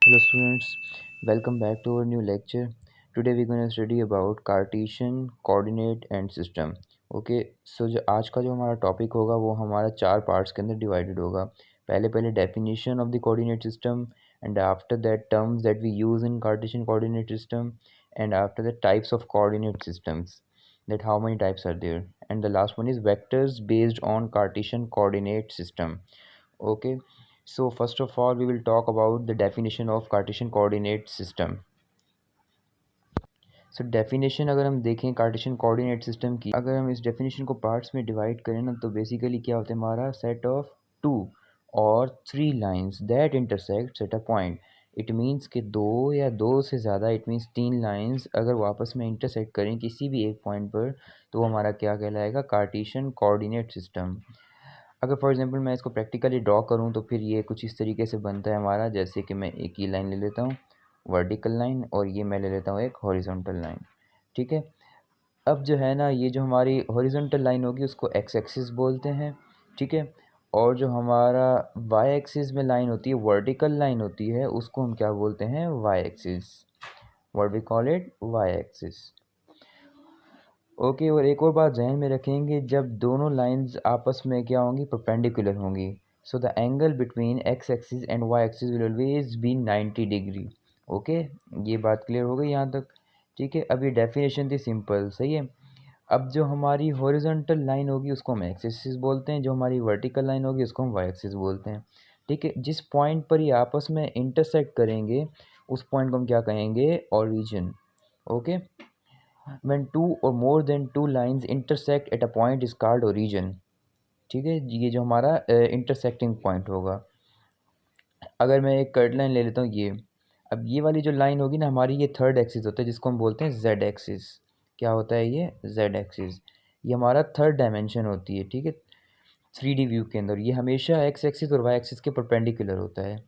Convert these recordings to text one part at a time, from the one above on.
Hello students, welcome back to our new lecture. Today we're going to study about Cartesian coordinate and system. Okay so जो आज का जो हमारा topic होगा वो हमारा चार पार्ट्स के अंदर डिवाइडेड होगा. पहले definition of the coordinate system and after that terms that we use in Cartesian coordinate system and after that types of coordinate systems that how many types are there, and the last one is vectors based on Cartesian coordinate system. Okay, so first of all we will talk about the definition of Cartesian coordinate system. So definition अगर हम देखें Cartesian coordinate system की, अगर हम इस definition को parts में divide करें ना, तो बेसिकली क्या होता है, हमारा सेट ऑफ टू और three lines that intersect at a point. It means कि दो या दो से ज़्यादा, इट मीन्स तीन लाइंस अगर वो आपस में इंटरसेक्ट करें किसी भी एक पॉइंट पर, तो वो हमारा क्या कहलाएगा, कार्टेशियन कोऑर्डिनेट सिस्टम. अगर फॉर एग्जांपल मैं इसको प्रैक्टिकली ड्रॉ करूं तो फिर ये कुछ इस तरीके से बनता है हमारा, जैसे कि मैं एक ही लाइन ले लेता हूं, वर्टिकल लाइन, और ये मैं ले लेता हूं एक हॉरिजॉन्टल लाइन. ठीक है. अब जो है ना, ये जो हमारी हॉरिजॉन्टल लाइन होगी उसको एक्स एक्सिस बोलते हैं. ठीक है. और जो हमारा वाई एक्सिस में लाइन होती है, वर्टिकल लाइन होती है, उसको हम क्या बोलते हैं, Y axis. What we call it, Y axis. Okay. और एक और बात जहन में रखेंगे, जब दोनों लाइंस आपस में क्या होंगी, परपेंडिकुलर होंगी, so the angle between X axis and Y axis will always be 90 degree. Okay, ये बात क्लियर हो गई यहाँ तक. ठीक है. अब ये डेफिनेशन थी सिंपल, सही है. अब जो हमारी हॉरिजॉन्टल लाइन होगी उसको हम एक्स एक्सिस बोलते हैं, जो हमारी वर्टिकल लाइन होगी उसको हम वाई एक्सिस बोलते हैं. ठीक है. जिस पॉइंट पर ये आपस में इंटरसेक्ट करेंगे उस पॉइंट को हम क्या कहेंगे, origin. Okay. when two or more than two lines intersect at a point is called origin. ठीक है. ये जो हमारा इंटरसेक्टिंग पॉइंट होगा. अगर मैं एक कर्ड लाइन ले लेता हूँ ये, अब ये वाली जो लाइन होगी ना हमारी, ये थर्ड एक्सिस होता है जिसको हम बोलते हैं जेड एक्सिस. क्या होता है ये, जेड एक्सिस. ये हमारा थर्ड डायमेंशन होती है. ठीक है. 3D व्यू के अंदर ये हमेशा एक्स एक्सिस और वाई एक्सिस के परपेंडिकुलर होता है.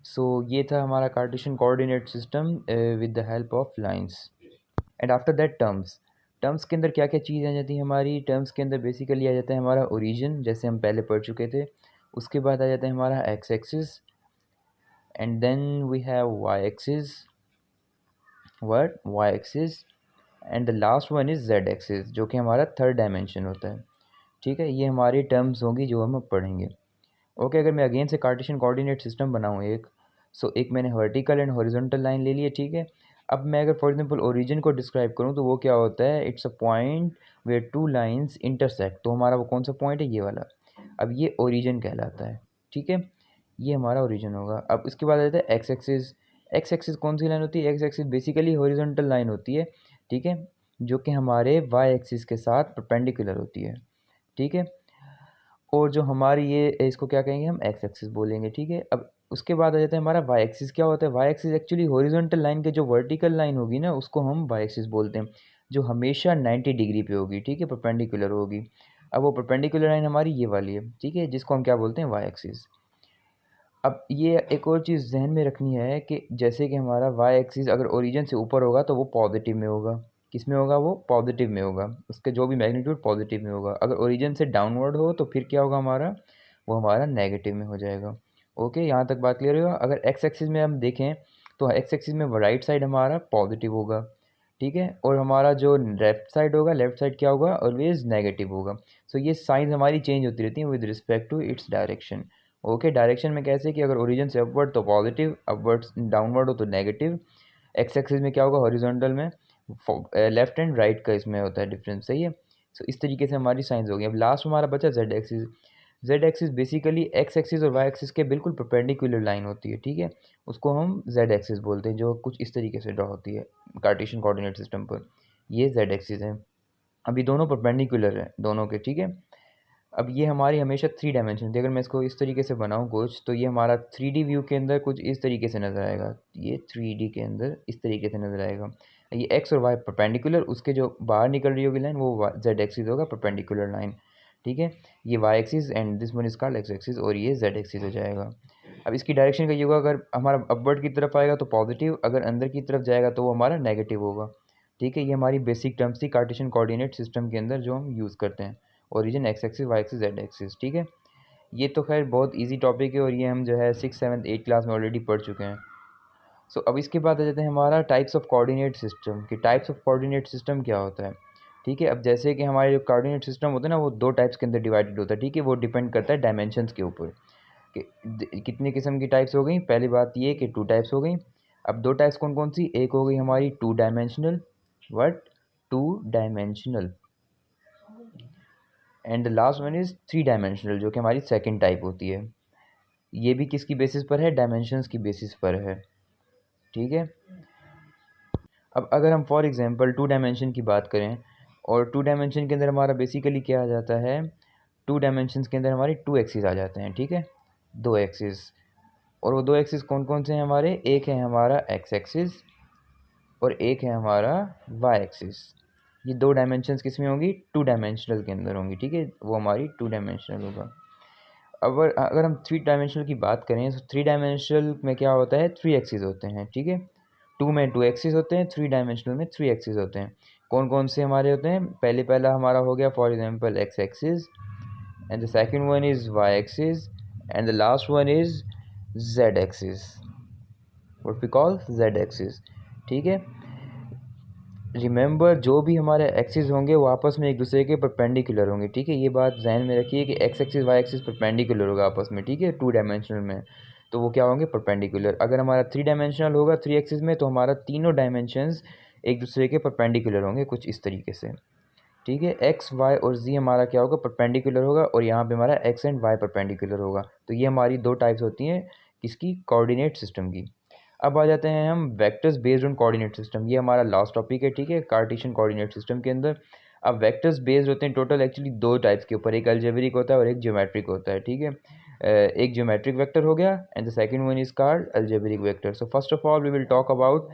सो ये था हमारा Cartesian coordinate system with the help of lines. And after that terms, terms के अंदर क्या क्या चीज़ आ जाती है हमारी, टर्म्स के अंदर बेसिकली आ जाता है हमारा ओरिजिन, जैसे हम पहले पढ़ चुके थे. उसके बाद आ जाता है हमारा X axis, and then we have Y axis, word Y axis, and the last one is Z axis, जो कि हमारा थर्ड डायमेंशन होता है. ठीक है. ये हमारी टर्म्स होंगी जो हम अब पढ़ेंगे. ओके. अगर मैं अगेन से कार्टेशियन कोऑर्डिनेट सिस्टम बनाऊँ एक, सो एक मैंने वर्टिकल एंड हॉरिजॉन्टल लाइन ले ली है. ठीक है. अब मैं अगर फॉर एग्जांपल ओरिजिन को डिस्क्राइब करूँ तो वो क्या होता है, it's a point where two lines intersect. तो हमारा वो कौन सा पॉइंट है, ये वाला. अब ये ओरिजिन कहलाता है. ठीक है. ये हमारा ओरिजिन होगा. अब इसके बाद आ जाता है एक्स एक्सिस. एक्स एक्सिस कौन सी लाइन होती है, x axis basically horizontal line होती है. ठीक है. जो कि हमारे वाई एक्सिस के साथ परपेंडिकुलर होती है. ठीक है. और जो हमारी ये, इसको क्या कहेंगे हम, एक्स एक्सिस बोलेंगे. ठीक है. अब उसके बाद आ जाता है हमारा वाई एक्सिस. क्या होता है, Y axis actually horizontal line के जो वर्टिकल लाइन होगी ना उसको हम वाई एक्सिस बोलते हैं, जो हमेशा 90 डिग्री पे होगी. ठीक है. परपेंडिकुलर होगी. अब वो परपेंडिकुलर लाइन हमारी ये वाली है. ठीक है. जिसको हम क्या बोलते हैं, वाई एक्सिस. अब ये एक और चीज़ जहन में रखनी है कि जैसे कि हमारा वाई एक्सिस अगर ओरिजिन से ऊपर होगा तो वो पॉजिटिव में होगा. किस में होगा, वो पॉजिटिव में होगा. उसके जो भी मैग्नीट्यूड पॉजिटिव में होगा. अगर ओरिजिन से डाउनवर्ड हो तो फिर क्या होगा हमारा, वो हमारा नेगेटिव में हो जाएगा. ओके. यहाँ तक बात क्लियर होगा. अगर एक्स एक्सिस में हम देखें तो एक्स एक्सिस में राइट साइड हमारा पॉजिटिव होगा. ठीक है. और हमारा जो लेफ्ट साइड होगा, लेफ्ट साइड क्या होगा, ऑलवेज नेगेटिव होगा. सो ये साइंस हमारी चेंज होती रहती हैं with respect to its direction. Okay. Direction में कैसे कि अगर ओरिजिन से अपवर्ड तो पॉजिटिव, अपवर्ड डाउनवर्ड हो तो नेगेटिव. एक्स एक्सिस में क्या होगा, हॉरिजॉन्टल में लेफ्ट एंड राइट का इसमें होता है डिफरेंस. सही है. सो इस तरीके से हमारी साइंस होगी. अब लास्ट हमारा बचा Z axis. Z axis basically x axis और वाई एक्सिस के बिल्कुल परपेंडिकुलर लाइन होती है. ठीक है. उसको हम जेड एक्सिस बोलते हैं, जो कुछ इस तरीके से ड्रॉ होती है कार्टेशियन कोऑर्डिनेट सिस्टम पर. ये जेड एक्सिस है. अभी दोनों परपेंडिकुलर है दोनों के. ठीक है. अब ये हमारी हमेशा थ्री डायमेंशन थी. अगर मैं इसको इस तरीके से बनाऊँ कुछ, तो ये हमारा 3D व्यू के अंदर कुछ इस तरीके से नज़र आएगा. ये 3D के अंदर इस तरीके से नज़र आएगा. ये एक्स और वाई परपेंडिकुलर, उसके जो बाहर निकल रही होगी लाइन वो जेड एक्सिस होगा, परपेंडिकुलर लाइन. ठीक है. ये Y axis and this one is called X axis, और ये जेड एक्सिस हो जाएगा. अब इसकी डायरेक्शन का ये होगा, अगर हमारा अपवर्ड की तरफ आएगा तो पॉजिटिव, अगर अंदर की तरफ जाएगा तो वो हमारा नेगेटिव होगा. ठीक है. ये हमारी बेसिक टर्म्स थी कार्टेशियन कोऑर्डिनेट सिस्टम के अंदर जो हम यूज़ करते हैं. Origin X axis, Y axis, Z axis. ठीक है. ये तो खैर बहुत इजी टॉपिक है और ये हम जो है 6, 7, 8 क्लास में ऑलरेडी पढ़ चुके हैं. सो अब इसके बाद आ जाते हैं हमारा टाइप्स ऑफ कोऑर्डिनेट सिस्टम कि टाइप्स ऑफ कोऑर्डिनेट सिस्टम क्या होता है। ठीक है, अब जैसे कि हमारे जो कोऑर्डिनेट सिस्टम होते हैं ना वो दो टाइप्स के अंदर डिवाइडेड होता है। ठीक है, वो डिपेंड करता है डायमेंशंस के ऊपर कि कितने किस्म की टाइप्स हो गई। पहली बात ये कि 2 टाइप्स हो गई। अब 2 टाइप्स कौन कौन सी, एक हो गई हमारी 2 dimensional, what 2 dimensional, and the last one is 3 dimensional जो कि हमारी सेकंड टाइप होती है। ये भी किसकी बेसिस पर है, डायमेंशंस की बेसिस पर है। ठीक है, अब अगर हम फॉर एग्जांपल 2 डायमेंशन की बात करें और 2 डायमेंशन के अंदर हमारा बेसिकली क्या आ जाता है, 2 डायमेंशंस के अंदर हमारे 2 एक्सिस आ जाते हैं। ठीक है, 2 एक्सिस, और वो 2 एक्सिस कौन कौन से हैं हमारे, एक है हमारा एक्स एक्सिस और एक है हमारा वाई एक्सिस। ये 2 डायमेंशंस किस में होंगी, 2 डायमेंशनल के अंदर होंगी। ठीक है, वो हमारी 2 डायमेंशनल होगा। अगर अगर हम 3 डायमेंशनल की बात करें तो 3 डायमेंशनल में क्या होता है, 3 एक्सिस होते हैं। ठीक है, 2 में 2 एक्सिस होते हैं, 3 डायमेंशनल में 3 एक्सिस होते हैं। कौन कौन से हमारे होते हैं, पहला हमारा हो गया for example X axis, and the second one is Y axis, and the last one is Z axis, what we call Z axis. ठीक है, रिमेंबर जो भी हमारे एक्सिस होंगे वो आपस में एक दूसरे के परपेंडिकुलर होंगे। ठीक है, ये बात जहन में रखिए कि X axis Y axis perpendicular होगा आपस में। ठीक है, 2 डायमेंशनल में तो वो क्या होंगे, परपेंडिकुलर। अगर हमारा 3 डायमेंशनल होगा 3 एक्सिस में तो हमारा तीनों डायमेंशंस एक दूसरे के परपेंडिकुलर होंगे कुछ इस तरीके से। ठीक है, एक्स वाई और जी हमारा क्या होगा, परपेंडिकुलर होगा, और यहाँ पे हमारा एक्स एंड वाई परपेंडिकुलर होगा। तो ये हमारी 2 टाइप्स होती हैं किसकी, कोऑर्डिनेट सिस्टम की। अब आ जाते हैं हम vectors based on coordinate system, ये हमारा लास्ट टॉपिक है। ठीक है, कार्टेशियन कोऑर्डिनेट सिस्टम के अंदर अब वेक्टर्स बेस्ड होते हैं टोटल एक्चुअली 2 टाइप्स के ऊपर, एक अलजेब्रिक होता है और एक ज्योमेट्रिक होता है। ठीक है, एक ज्योमेट्रिक वेक्टर हो गया and the second one is called algebraic vector. So first of all we will talk about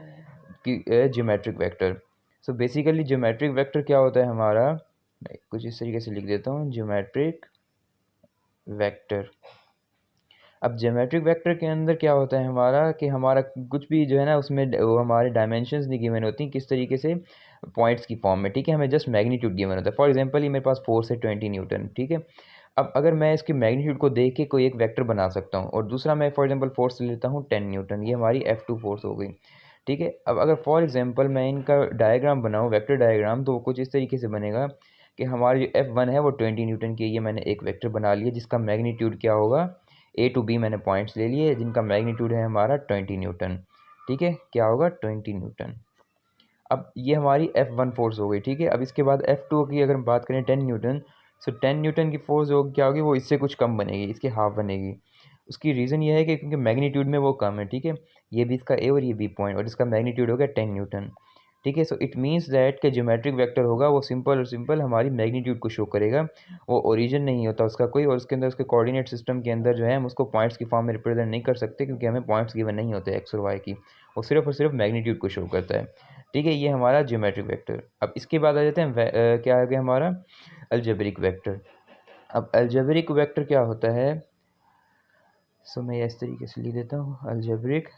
geometric vector. So basically geometric vector क्या होता है हमारा, कुछ इस तरीके से लिख देता हूँ, ज्योमेट्रिक वेक्टर। अब ज्योमेट्रिक वेक्टर के अंदर क्या होता है हमारा कि हमारा कुछ भी जो है ना उसमें वो हमारे डायमेंशंस नहीं गिवन होती किस तरीके से, पॉइंट्स की फॉर्म में। ठीक है, हमें जस्ट मैग्नीट्यूड गिवन होता है। फॉर एग्जांपल ये मेरे पास 4 से 20 न्यूटन। ठीक है, अब अगर मैं इसकी मैग्नीट्यूड को देख के कोई एक वेक्टर बना सकता हूँ और दूसरा मैं फॉर एग्जांपल फोर्स ले लेता हूँ 10 न्यूटन, ये हमारी F2 फोर्स हो गई। ठीक है, अब अगर फॉर एग्जांपल मैं इनका डायग्राम बनाऊँ, वेक्टर डायग्राम, तो वो कुछ इस तरीके से बनेगा कि हमारी जो F1 है वो 20 न्यूटन की है। ये मैंने एक वेक्टर बना लिया जिसका मैग्नीट्यूड क्या होगा, ए टू बी मैंने पॉइंट्स ले लिए जिनका मैग्नीट्यूड है हमारा 20 न्यूटन। ठीक है, क्या होगा 20 न्यूटन। अब ये हमारी F1 फोर्स हो गई। ठीक है, अब इसके बाद F2 की अगर हम बात करें 10 न्यूटन, सो 10 न्यूटन की फोर्स होगी क्या होगी, वो इससे कुछ कम बनेगी, इसके हाफ बनेगी। उसकी रीज़न ये है कि क्योंकि मैग्नीट्यूड में वो कम है। ठीक है, ये भी इसका ए और ये बी पॉइंट और इसका मैग्नीट्यूड हो गया 10 न्यूटन। ठीक है, सो इट मीन्स दैट कि ज्योमेट्रिक वेक्टर होगा वो सिंपल और सिंपल हमारी मैग्नीट्यूड को शो करेगा, वो ओरिजिन नहीं होता उसका कोई, और उसके अंदर उसके कोऑर्डिनेट सिस्टम के अंदर जो है हम उसको पॉइंट्स की फॉर्म में रिप्रेजेंट नहीं कर सकते क्योंकि हमें पॉइंट्स गिवन नहीं होते एक्स और वाई की, वो सिर्फ और सिर्फ मैग्नीट्यूड को शो करता है। ठीक है, ये हमारा ज्योमेट्रिक वेक्टर। अब इसके बाद आ जाते हैं क्या आ गया हमारा अलजेब्रिक वेक्टर। अब अलजेब्रिक वेक्टर क्या होता है, सो मैं इस तरीके से लिख देता हूँ अलजेब्रिक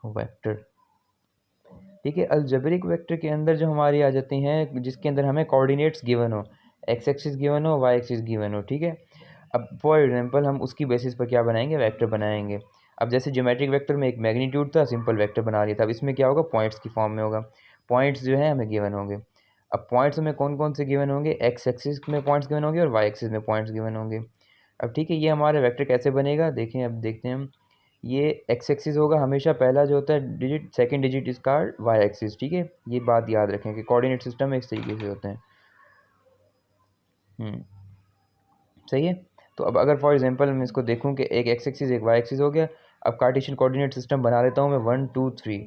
वेक्टर। ठीक है, अलजेब्रिक वेक्टर के अंदर जो हमारी आ जाती हैं जिसके अंदर हमें कोऑर्डिनेट्स गिवन हो, एक्स एक्सिस गिवन हो, वाई एक्सिस गिवन हो। ठीक है, अब फॉर एग्जांपल हम उसकी बेसिस पर क्या बनाएंगे, वेक्टर बनाएंगे। अब जैसे ज्योमेट्रिक वेक्टर में एक मैग्नीट्यूड था, सिंपल वेक्टर बना लिया था। अब इसमें क्या होगा, पॉइंट्स की फॉर्म में होगा, पॉइंट्स जो है हमें गिवन होंगे। अब पॉइंट्स में कौन कौन से गिवन होंगे, एक्स एक्सिस में पॉइंट्स गिवन होंगे और वाई एक्सिस में पॉइंट्स गिवन होंगे। अब ठीक है, ये हमारे वेक्टर कैसे बनेगा देखें, अब देखते हैं हम। ये एक्स एक्सिस होगा हमेशा, पहला जो होता है digit, second digit is called Y axis. ठीक है, ये बात याद रखें कि कोऑर्डिनेट सिस्टम में इस तरीके से होते हैं। सही है, तो अब अगर फॉर एग्जांपल मैं इसको देखूं कि एक एक्स एक्सिस एक वाई एक्सिस हो गया, अब कार्टेशियन कोऑर्डिनेट सिस्टम बना लेता हूं मैं 1 2 3।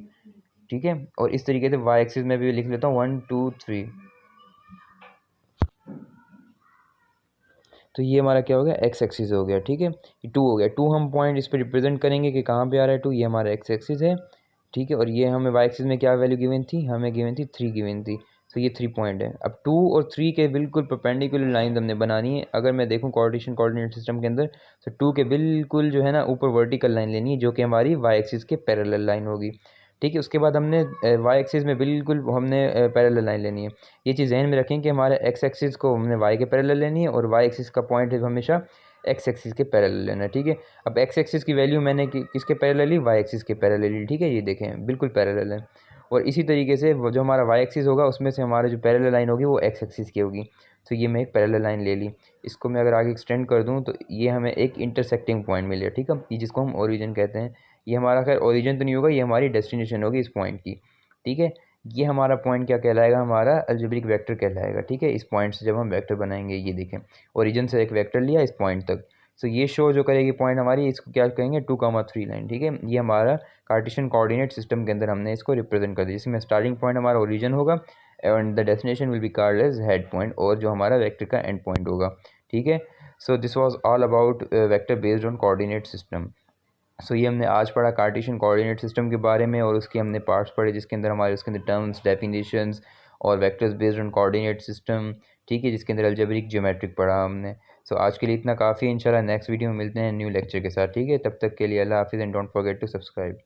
ठीक है, और इस तरीके से वाई एक्सिस में भी लिख लेता हूँ 1 2 3। तो ये हमारा क्या हो गया, एक्स एक्सिस हो गया। ठीक है, ये 2 हो गया, 2 हम पॉइंट इस पर रिप्रेजेंट करेंगे कि कहाँ पे आ रहा है 2, ये हमारा एक्स एक्सिस है। ठीक है, और ये हमें वाई एक्सिस में क्या वैल्यू गिवन थी, हमें गिवन थी 3 गिवन थी। तो ये 3 पॉइंट है। अब 2 और 3 के बिल्कुल परपेंडिकुलर लाइन हमने बनानी है। अगर मैं देखूँ कार्टेशियन कोऑर्डिनेट सिस्टम के अंदर, तो 2 के बिल्कुल जो है ना ऊपर वर्टिकल लाइन लेनी है जो कि हमारी वाई एक्सिस के पैरेलल लाइन होगी। ठीक है, उसके बाद हमने वाई एक्सिस में बिल्कुल हमने पैरेलल लाइन लेनी है। ये चीज़ ध्यान में रखें कि हमारे एक्स एक्सिस को हमने वाई के पैरेलल लेनी है और वाई एक्सिस का पॉइंट है हमेशा एक्स एक्सिस के पैरेलल लेना है, ठीक है। अब एक्स एक्सिस की वैल्यू मैंने किसके पैरेलल ली, वाई एक्सिस के पैरेलल ली, ठीक है। ये देखें बिल्कुल पैरेलल है। और इसी तरीके से वो जो हमारा वाई एक्सिस होगा उसमें से हमारा जो पैरेलल लाइन होगी वो एक्स एक्सिस की होगी। तो ये मैं एक पैरेलल लाइन ले ली। इसको मैं अगर आगे एक्सटेंड कर दूँ तो ये हमें एक इंटरसेक्टिंग पॉइंट मिले, ठीक है। ये जिसको हम ओरिजिन कहते हैं। ये हमारा खैर ओरिजिन तो नहीं होगा, ये हमारी डेस्टिनेशन होगी इस पॉइंट की, ठीक है। ये हमारा पॉइंट क्या कहलाएगा, हमारा अलजेब्रिक वेक्टर कहलाएगा, ठीक है। इस पॉइंट से जब हम वेक्टर बनाएंगे, ये देखें ओरिजिन से एक वेक्टर लिया इस पॉइंट तक। सो ये शो जो करेगी पॉइंट हमारी, इसको क्या कहेंगे 2,3 लाइन, ठीक है। ये हमारा कार्टेशियन कोऑर्डिनेट सिस्टम के अंदर हमने इसको रिप्रेजेंट कर दिया, जिसमें स्टार्टिंग पॉइंट हमारा ओरिजिन होगा and the destination will be called as head point, और जो हमारा वेक्टर का एंड पॉइंट होगा, ठीक है। So this was all about vector based on coordinate system. सो ये हमने आज पढ़ा कार्टेशियन कोऑर्डिनेट सिस्टम के बारे में, और उसके हमने पार्ट्स पढ़े जिसके अंदर हमारे उसके अंदर टर्म्स, डेफिनेशंस और vectors based on coordinate system, ठीक है, जिसके अंदर अलजेब्रिक ज्योमेट्रिक पढ़ा हमने। सो आज के लिए इतना काफ़ी, इंशाल्लाह नेक्स्ट वीडियो में मिलते हैं न्यू लेक्चर के साथ, ठीक है। तब तक के लिए अल्लाह हाफिज़ and don't forget to subscribe.